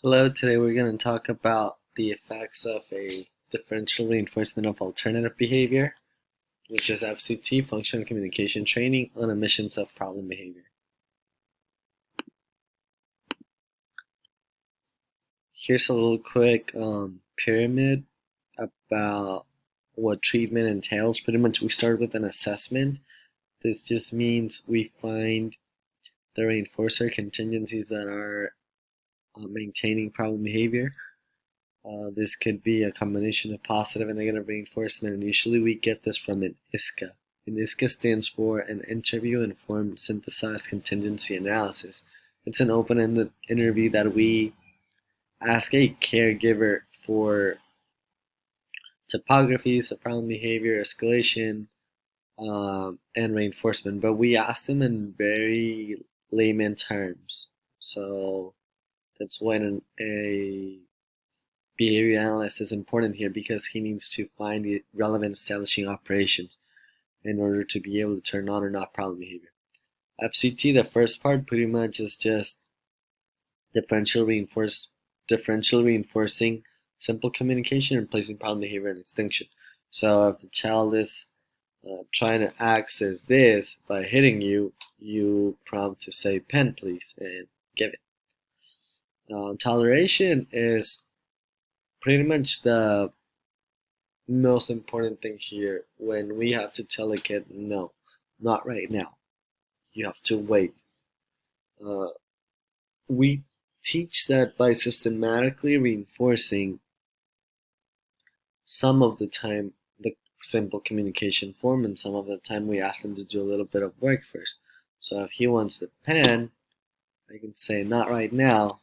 Hello, today we're going to talk about the effects of a differential reinforcement of alternative behavior, which is FCT, functional communication training, on emissions of problem behavior. Here's a little quick pyramid about what treatment entails. Pretty much we start with an assessment. This just means we find the reinforcer contingencies that are maintaining problem behavior. This could be a combination of positive and negative reinforcement, and usually we get this from an EDCI. An EDCI stands for an interview-informed synthesized contingency analysis. It's an open-ended interview that we ask a caregiver for topographies of problem behavior, escalation, and reinforcement, but we ask them in very layman terms. So that's when a behavior analyst is important here because he needs to find the relevant establishing operations in order to be able to turn on or off problem behavior. FCT, the first part, pretty much is just differential reinforcing simple communication and placing problem behavior in extinction. So if the child is trying to access this by hitting you, you prompt to say pen please and give it. Toleration is pretty much the most important thing here when we have to tell a kid, no, not right now. You have to wait. We teach that by systematically reinforcing some of the time the simple communication form, and some of the time we ask them to do a little bit of work first. So if he wants the pen, I can say not right now.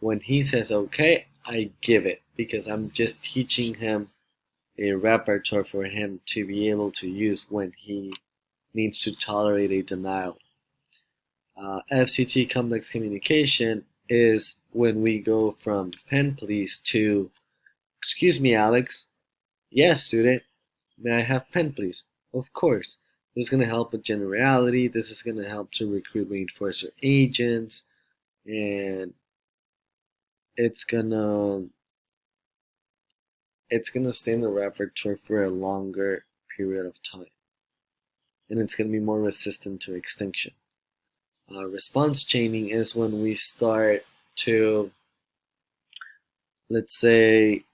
When he says okay, I give it because I'm just teaching him a repertoire for him to be able to use when he needs to tolerate a denial. FCT complex communication is when we go from pen please to excuse me Alex, yes student, may I have pen please? Of course. This is going to help with generality, this is going to help to recruit reinforcer agents, and it's gonna stay in the repertoire for a longer period of time, and it's gonna be more resistant to extinction. Response chaining is when we start to, let's say,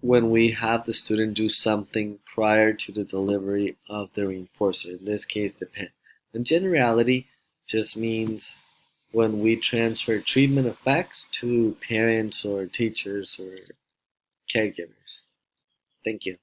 when we have the student do something prior to the delivery of the reinforcer, in this case the pen. And generality just means when we transfer treatment effects to parents or teachers or caregivers. Thank you.